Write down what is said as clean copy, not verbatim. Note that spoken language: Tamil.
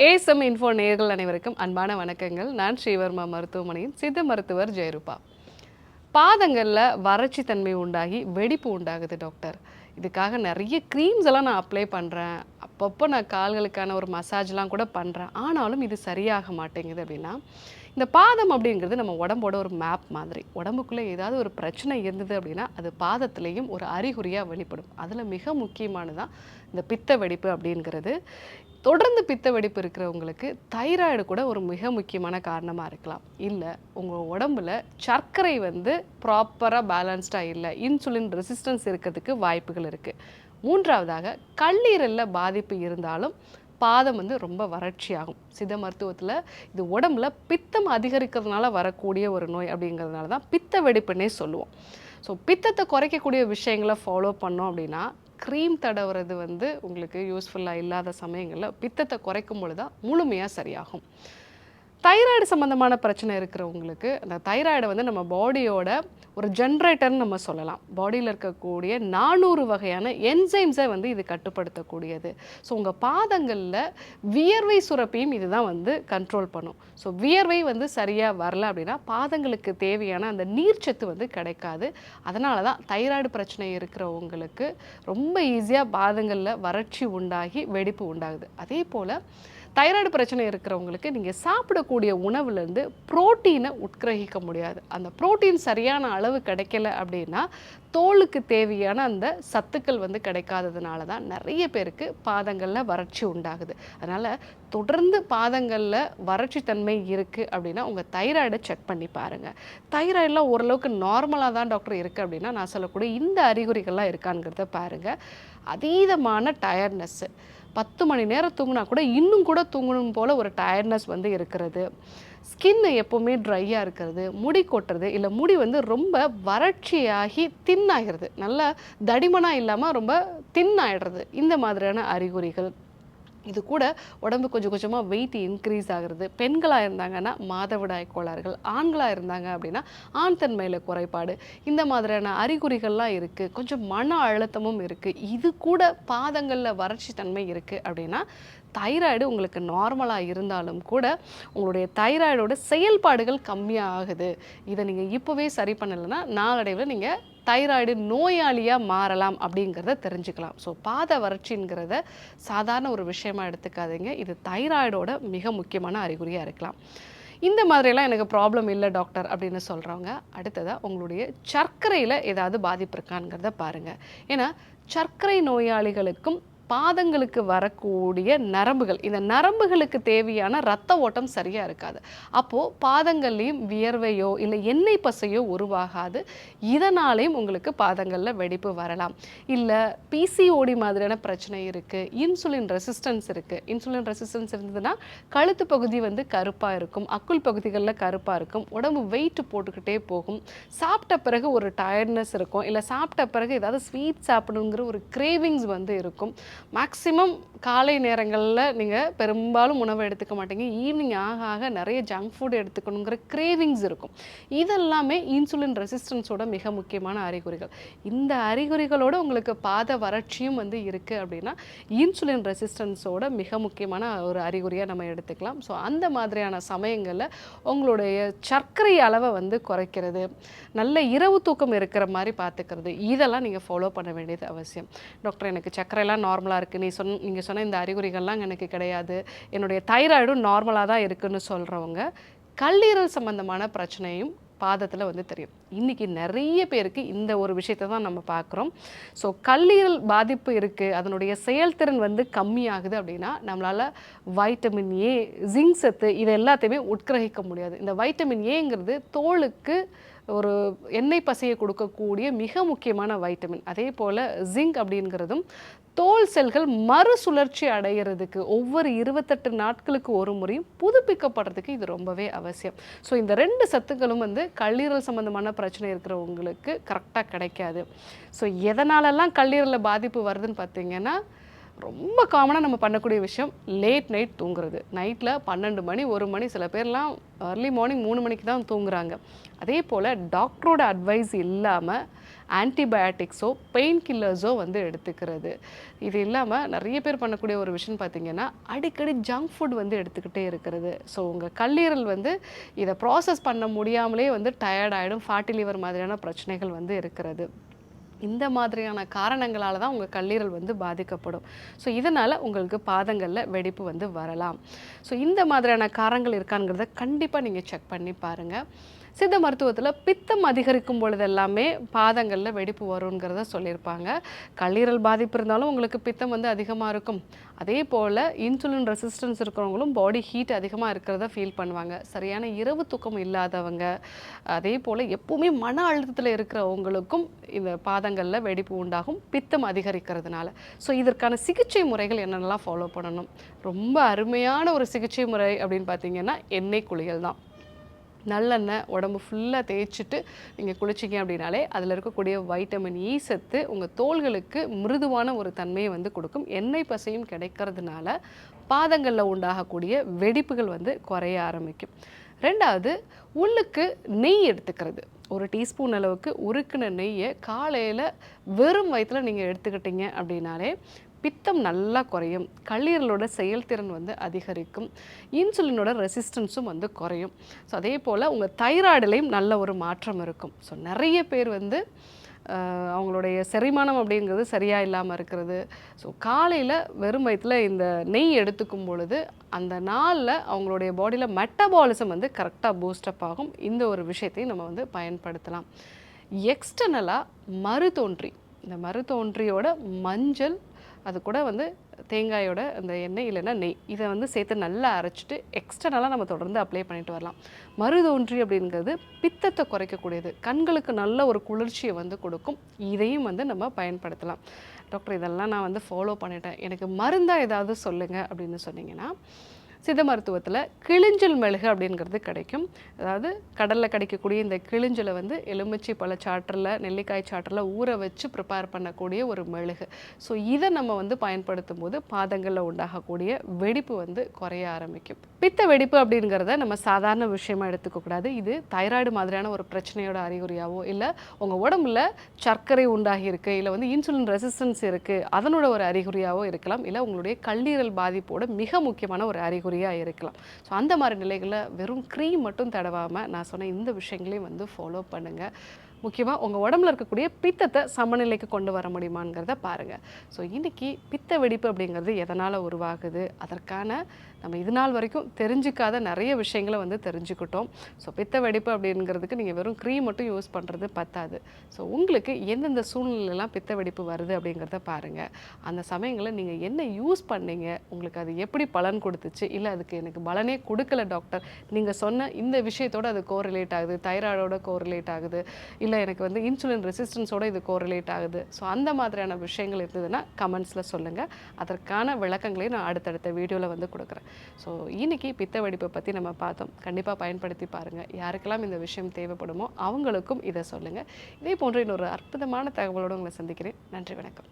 ஏஎஸ்எம் இன்ஃபோ நேயர்கள் அனைவருக்கும் அன்பான வணக்கங்கள். நான் ஸ்ரீவர்மா மருத்துவமனையின் சித்த மருத்துவர் ஜெயரூபா. பாதங்களில் வறட்சி தன்மை உண்டாகி வெடிப்பு உண்டாகுது டாக்டர். இதுக்காக நிறைய க்ரீம்ஸ் எல்லாம் நான் அப்ளை பண்ணுறேன். அப்பப்போ நான் கால்களுக்கான ஒரு மசாஜ்லாம் கூட பண்ணுறேன். ஆனாலும் இது சரியாக மாட்டேங்குது அப்படின்னா, இந்த பாதம் அப்படிங்கிறது நம்ம உடம்போட ஒரு மேப் மாதிரி. உடம்புக்குள்ளே ஏதாவது ஒரு பிரச்சனை இருந்தது அப்படின்னா அது பாதத்திலையும் ஒரு அறிகுறியாக வெளிப்படும். அதில் மிக முக்கியமானதான் இந்த பித்த வெடிப்பு அப்படிங்கிறது. தொடர்ந்து பித்த வெடிப்பு இருக்கிறவங்களுக்கு தைராய்டு கூட ஒரு மிக முக்கியமான காரணமாக இருக்கலாம். இல்லை உங்கள் உடம்புல சர்க்கரை ப்ராப்பராக பேலன்ஸ்டாக இல்லை, இன்சுலின் ரெசிஸ்டன்ஸ் இருக்கிறதுக்கு வாய்ப்புகள் இருக்குது. மூன்றாவதாக கல்லீரலில் பாதிப்பு இருந்தாலும் பாதம் ரொம்ப வறட்சியாகும். சித்த மருத்துவத்தில் இது உடம்புல பித்தம் அதிகரிக்கிறதுனால வரக்கூடிய ஒரு நோய் அப்படிங்கிறதுனால தான் பித்த வெடிப்புன்னே சொல்லுவோம். ஸோ பித்தத்தை குறைக்கக்கூடிய விஷயங்களை ஃபாலோ பண்ணோம் அப்படின்னா, க்ரீம் தடவுறது உங்களுக்கு யூஸ்ஃபுல்லாக இல்லாத சமயங்களில் பித்தத்தை குறைக்கும் பொழுது தான் முழுமையாக சரியாகும். தைராய்டு சம்மந்தமான பிரச்சனை இருக்கிறவங்களுக்கு அந்த தைராய்டை நம்ம பாடியோட ஒரு ஜென்ரேட்டர்னு நம்ம சொல்லலாம். பாடியில் இருக்கக்கூடிய 400 வகையான என்சைம்ஸை இது கட்டுப்படுத்தக்கூடியது. ஸோ உங்கள் பாதங்களில் வியர்வை சுரப்பியும் இதுதான் கண்ட்ரோல் பண்ணும். ஸோ வியர்வை சரியாக வரல அப்படின்னா பாதங்களுக்கு தேவையான அந்த நீர்ச்சத்து கிடைக்காது. அதனால தான் தைராய்டு பிரச்சனை இருக்கிறவங்களுக்கு ரொம்ப ஈஸியாக பாதங்களில் வறட்சி உண்டாகி வெடிப்பு உண்டாகுது. அதே போல் தைராய்டு பிரச்சனை இருக்கிறவங்களுக்கு நீங்கள் சாப்பிடக்கூடிய உணவுலேருந்து புரோட்டீனை உட்கிரகிக்க முடியாது. அந்த புரோட்டீன் சரியான அளவு கிடைக்கல அப்படின்னா தோலுக்கு தேவையான அந்த சத்துக்கள் கிடைக்காததுனால தான் நிறைய பேருக்கு பாதங்களில் வறட்சி உண்டாகுது. அதனால் தொடர்ந்து பாதங்களில் வறட்சி தன்மை இருக்குது அப்படின்னா உங்கள் தைராய்டை செக் பண்ணி பாருங்கள். தைராய்டெலாம் ஓரளவுக்கு நார்மலாக தான் டாக்டர் இருக்குது அப்படின்னா நான் சொல்லக்கூடிய இந்த அறிகுறிகள்லாம் இருக்காங்கிறத பாருங்கள். அதீதமான டயர்ட்னஸ்ஸு, 10 மணி நேரம் தூங்கினா கூட இன்னும் கூட தூங்கணும் போல் ஒரு டயர்ட்னஸ் இருக்கிறது, ஸ்கின்னு எப்போவுமே ட்ரையாக இருக்கிறது, முடி கொட்டுறது, இல்லை முடி ரொம்ப வறட்சியாகி தின்னாகிறது, நல்லா தடிமனாக இல்லாமல் ரொம்ப தின்னாயிடுறது, இந்த மாதிரியான அறிகுறிகள். இது கூட உடம்பு கொஞ்சம் கொஞ்சமாக வெயிட் இன்க்ரீஸ் ஆகிறது. பெண்களாக இருந்தாங்கன்னா மாதவிடாய் கோளாறுகள், ஆண்களாக இருந்தாங்க அப்படின்னா ஆண் தன்மையில் குறைபாடு, இந்த மாதிரியான அறிகுறிகள்லாம் இருக்குது. கொஞ்சம் மன அழுத்தமும் இருக்குது. இது கூட பாதங்களில் வறட்சி தன்மை இருக்குது அப்படின்னா தைராய்டு உங்களுக்கு நார்மலாக இருந்தாலும் கூட உங்களுடைய தைராய்டோட செயல்பாடுகள் கம்மியாக ஆகுது. இதை நீங்கள் இப்போவே சரி பண்ணலைன்னா நாளடைவில் நீங்கள் தைராய்டு நோயாளியாக மாறலாம் அப்படிங்கிறத தெரிஞ்சுக்கலாம். ஸோ பாத வறட்சிங்கிறத சாதாரண ஒரு விஷயமா எடுத்துக்காதீங்க. இது தைராய்டோட மிக முக்கியமான அறிகுறியாக இருக்கலாம். இந்த மாதிரியெல்லாம் எனக்கு ப்ராப்ளம் இல்லை டாக்டர் அப்படின்னு சொல்கிறவங்க அடுத்ததாக உங்களுடைய சர்க்கரையில் ஏதாவது பாதிப்பு இருக்காங்கிறத பாருங்கள். ஏன்னா சர்க்கரை நோயாளிகளுக்கும் பாதங்களுக்கு வரக்கூடிய நரம்புகள், இந்த நரம்புகளுக்கு தேவையான இரத்த ஓட்டம் சரியாக இருக்காது. அப்போது பாதங்கள்லேயும் வியர்வையோ இல்லை எண்ணெய் பசையோ உருவாகாது. இதனாலேயும் உங்களுக்கு பாதங்களில் வெடிப்பு வரலாம். இல்லை பிசிஓடி மாதிரியான பிரச்சனை இருக்குது, இன்சுலின் ரெசிஸ்டன்ஸ் இருக்குது. இன்சுலின் ரெசிஸ்டன்ஸ் இருந்ததுன்னா கழுத்து பகுதி கருப்பாக இருக்கும், அக்குள் பகுதிகளில் கருப்பாக இருக்கும், உடம்பு வெயிட் போட்டுக்கிட்டே போகும், சாப்பிட்ட பிறகு ஒரு டயர்ட்னஸ் இருக்கும், இல்லை சாப்பிட்ட பிறகு ஏதாவது ஸ்வீட் சாப்பிடணுங்கிற ஒரு கிரேவிங்ஸ் இருக்கும். மேக்ஸிமம் காலை நேரங்களில் நீங்கள் பெரும்பாலும் உணவை எடுத்துக்க மாட்டீங்க. ஈவினிங் ஆக ஆக நிறைய ஜங்க் ஃபுட் எடுத்துக்கணுங்கிற கிரேவிங்ஸ் இருக்கும். இதெல்லாமே இன்சுலின் ரெசிஸ்டன்ஸோட மிக முக்கியமான அறிகுறிகள். இந்த அறிகுறிகளோட உங்களுக்கு பாத வறட்சியும் இருக்குது அப்படின்னா இன்சுலின் ரெசிஸ்டன்ஸோட மிக முக்கியமான ஒரு அறிகுறியாக நம்ம எடுத்துக்கலாம். ஸோ அந்த மாதிரியான சமயங்களில் உங்களுடைய சர்க்கரை அளவை குறைக்கிறது, நல்ல இரவு தூக்கம் இருக்கிற மாதிரி பார்த்துக்கிறது, இதெல்லாம் நீங்கள் ஃபாலோ பண்ண வேண்டியது அவசியம். டாக்டர் எனக்கு சர்க்கரைலாம் நார்மலாக இருக்குது, நீங்கள் சொன்ன இந்த அறிகுறிகள்லாம் எனக்கு கிடையாது, என்னுடைய தைராய்டும் நார்மலாக தான் இருக்குதுன்னு சொல்கிறவங்க கல்லீரல் சம்பந்தமான பிரச்சனையும் பாதத்தில் தெரியும். இன்றைக்கி நிறைய பேருக்கு இந்த ஒரு விஷயத்தை தான் நம்ம பார்க்குறோம். ஸோ கல்லீரல் பாதிப்பு இருக்குது, அதனுடைய செயல்திறன் கம்மியாகுது அப்படின்னா நம்மளால் வைட்டமின் ஏ, ஜிங்க் சத்து இது எல்லாத்தையுமே உட்கிரகிக்க முடியாது. இந்த வைட்டமின் ஏங்கிறது தோலுக்கு ஒரு எண்ணெய் பசையை கொடுக்கக்கூடிய மிக முக்கியமான வைட்டமின். அதே போல் ஜிங்க் அப்படிங்கிறதும் தோல் செல்கள் மறுசுழற்சி அடைகிறதுக்கு ஒவ்வொரு 28 நாட்களுக்கு ஒரு முறையும் புதுப்பிக்கப்படுறதுக்கு இது ரொம்பவே அவசியம். ஸோ இந்த 2 சத்துக்களும் கல்லீரல் சம்மந்தமான பிரச்சனை இருக்கிறவங்களுக்கு கரெக்டாக கிடைக்காது. ஸோ எதனாலெல்லாம் கல்லீரலில் பாதிப்பு வருதுன்னு பார்த்தீங்கன்னா ரொம்ப காமனாக நம்ம பண்ணக்கூடிய விஷயம் லேட் நைட் தூங்குறது. நைட்டில் 12 மணி 1 மணி, சில பேர்லாம் ஏர்லி மார்னிங் 3 மணிக்கு தான் தூங்குறாங்க. அதே போல் டாக்டரோட அட்வைஸ் இல்லாமல் ஆன்டிபயாட்டிக்ஸோ பெயின் கில்லர்ஸோ வந்து எடுத்துக்கிறது. இது இல்லாமல் நிறைய பேர் பண்ணக்கூடிய ஒரு விஷயம் பார்த்திங்கன்னா, அடிக்கடி ஜங்க் ஃபுட் வந்து எடுத்துக்கிட்டே இருக்கிறது. ஸோ உங்கள் கல்லீரல் வந்து இதை ப்ராசஸ் பண்ண முடியாமலே வந்து டயர்ட் ஆகிடும், ஃபேட்டி லிவர் மாதிரியான பிரச்சனைகள் வந்து இருக்கிறது. இந்த மாதிரியான காரணங்களால தான் உங்கள் கல்லீரல் வந்து பாதிக்கப்படும். ஸோ இதனால் உங்களுக்கு பாதங்களில் வெடிப்பு வந்து வரலாம். ஸோ இந்த மாதிரியான காரணங்கள் இருக்காங்கிறத கண்டிப்பாக நீங்கள் செக் பண்ணி பாருங்கள். சித்த மருத்துவத்தில் பித்தம் அதிகரிக்கும் பொழுது எல்லாமே பாதங்களில் வெடிப்பு வருங்கிறத சொல்லியிருப்பாங்க. கல்லீரல் பாதிப்பு இருந்தாலும் உங்களுக்கு பித்தம் வந்து அதிகமாக இருக்கும். அதே போல் இன்சுலின் ரெசிஸ்டன்ஸ் இருக்கிறவங்களும் பாடி ஹீட் அதிகமாக இருக்கிறத ஃபீல் பண்ணுவாங்க. சரியான இரவு தூக்கம் இல்லாதவங்க, அதே போல் எப்போவுமே மன அழுத்தத்தில் இருக்கிறவங்களுக்கும் இந்த பாதங்களில் வெடிப்பு உண்டாகும் பித்தம் அதிகரிக்கிறதுனால. ஸோ இதற்கான சிகிச்சை முறைகள் என்னென்னலாம் ஃபாலோ பண்ணணும்? ரொம்ப அருமையான ஒரு சிகிச்சை முறை அப்படின்னு பார்த்தீங்கன்னா எண்ணெய் குளியல் தான். நல்லெண்ணெய் உடம்பு ஃபுல்லாக தேய்ச்சிட்டு நீங்கள் குளிச்சிங்க அப்படின்னாலே அதில் இருக்கக்கூடிய வைட்டமின் இ சத்து உங்கள் தோள்களுக்கு மிருதுவான ஒரு தன்மையை வந்து கொடுக்கும். எண்ணெய் பசையும் கிடைக்கிறதுனால பாதங்களில் உண்டாகக்கூடிய வெடிப்புகள் வந்து குறைய ஆரம்பிக்கும். ரெண்டாவது, உள்ளுக்கு நெய் எடுத்துக்கிறது. ஒரு டீஸ்பூன் அளவுக்கு உருக்குன நெய்யை காலையில் வெறும் வயிற்றில் நீங்கள் எடுத்துக்கிட்டீங்க அப்படின்னாலே பித்தம் நல்லா குறையும், கல்லீரலோட செயல்திறன் வந்து அதிகரிக்கும், இன்சுலினோட ரெசிஸ்டன்ஸும் வந்து குறையும். ஸோ அதே போல் உங்கள் தைராய்டுலேயும் நல்ல ஒரு மாற்றம் இருக்கும். ஸோ நிறைய பேர் வந்து அவங்களுடைய செரிமானம் அப்படிங்கிறது சரியாக இல்லாமல் இருக்கிறது. ஸோ காலையில் வெறும் வயிற்றில் இந்த நெய் எடுத்துக்கும் பொழுது அந்த நாளில் அவங்களுடைய பாடியில் மெட்டபாலிசம் வந்து கரெக்டாக பூஸ்டப் ஆகும். இந்த ஒரு விஷயத்தையும் நம்ம வந்து பயன்படுத்தலாம். எக்ஸ்டர்னலாக மருதோன்றி, இந்த மருதோன்றியோட மஞ்சள், அது கூட வந்து தேங்காயோட அந்த எண்ணெய் இல்லைன்னா நெய், இதை வந்து சேர்த்து நல்லா அரைச்சிட்டு எக்ஸ்டர்னலாக நம்ம தொடர்ந்து அப்ளை பண்ணிட்டு வரலாம். மருதோன்றி அப்படிங்கிறது பித்தத்தை குறைக்கக்கூடியது, கண்களுக்கு நல்ல ஒரு குளிர்ச்சியை வந்து கொடுக்கும். இதையும் வந்து நம்ம பயன்படுத்தலாம். டாக்டர் இதெல்லாம் நான் வந்து ஃபாலோ பண்ணிட்டேன், எனக்கு மருந்தாக ஏதாவது சொல்லுங்கள் அப்படின்னு சொன்னீங்கன்னா, சித்த மருத்துவத்தில் கிளிஞ்சல் மெழுகு அப்படிங்கிறது கிடைக்கும். அதாவது கடலில் கிடைக்கக்கூடிய இந்த கிளிஞ்சலை வந்து எலுமிச்சை பழ சாற்றில், நெல்லிக்காய் சாற்றில் ஊற வச்சு ப்ரிப்பேர் பண்ணக்கூடிய ஒரு மெழுகு. ஸோ இதை நம்ம வந்து பயன்படுத்தும் போது பாதங்களில் உண்டாகக்கூடிய வெடிப்பு வந்து குறைய ஆரம்பிக்கும். பித்த வெடிப்பு அப்படிங்கிறத நம்ம சாதாரண விஷயமா எடுத்துக்கக்கூடாது. இது தைராய்டு மாதிரியான ஒரு பிரச்சனையோட அறிகுறியாவோ, இல்லை உங்கள் உடம்புல சர்க்கரை உண்டாகி இருக்குது, இல்லை வந்து இன்சுலின் ரெசிஸ்டன்ஸ் இருக்குது, அதனோட ஒரு அறிகுறியாவோ இருக்கலாம், இல்லை உங்களுடைய கல்லீரல் பாதிப்போட மிக முக்கியமான ஒரு அறிகுறியாக இருக்கலாம். ஸோ அந்த மாதிரி நிலைகளில் வெறும் க்ரீம் மட்டும் தடவாமல் நான் சொன்ன இந்த விஷயங்களையும் வந்து ஃபாலோ பண்ணுங்கள். முக்கியமாக உங்கள் உடம்புல இருக்கக்கூடிய பித்தத்தை சமநிலைக்கு கொண்டு வர முடியுமாங்கிறத பாருங்கள். ஸோ இன்றைக்கி பித்த வெடிப்பு அப்படிங்கிறது எதனால் உருவாகுது, அதற்கான நம்ம இது நாள் வரைக்கும் தெரிஞ்சிக்காத நிறைய விஷயங்களை வந்து தெரிஞ்சுக்கிட்டோம். ஸோ பித்த வெடிப்பு அப்படிங்கிறதுக்கு நீங்கள் வெறும் க்ரீம் மட்டும் யூஸ் பண்ணுறது பத்தாது. ஸோ உங்களுக்கு எந்தெந்த சூழ்நிலையெல்லாம் பித்த வெடிப்பு வருது அப்படிங்கிறத பாருங்கள். அந்த சமயங்களில் நீங்கள் என்ன யூஸ் பண்ணீங்க, உங்களுக்கு அது எப்படி பலன் கொடுத்துச்சு, இல்லை அதுக்கு எனக்கு பலனே கொடுக்கல டாக்டர், நீங்கள் சொன்ன இந்த விஷயத்தோடு அது கோரிலேட் ஆகுது, தைராய்டோட கோரிலேட் ஆகுது, இல்லை எனக்கு வந்து இன்சுலின் ரெசிஸ்டன்ஸோட இது கோரிலேட் ஆகுது. ஸோ அந்த மாதிரியான விஷயங்கள் இருந்ததுன்னா கமெண்ட்ஸில் சொல்லுங்கள். அதற்கான விளக்கங்களையும் நான் அடுத்தடுத்த வீடியோவில் வந்து கொடுக்குறேன். ஸோ இன்றைக்கி பித்த வெடிப்பை பற்றி நம்ம பார்த்தோம். கண்டிப்பாக பயன்படுத்தி பாருங்கள். யாருக்கெல்லாம் இந்த விஷயம் தேவைப்படுமோ அவங்களுக்கும் இதை சொல்லுங்கள். இதே போன்ற இன்னொரு அற்புதமான தகவலோடு உங்களை சந்திக்கிறேன். நன்றி, வணக்கம்.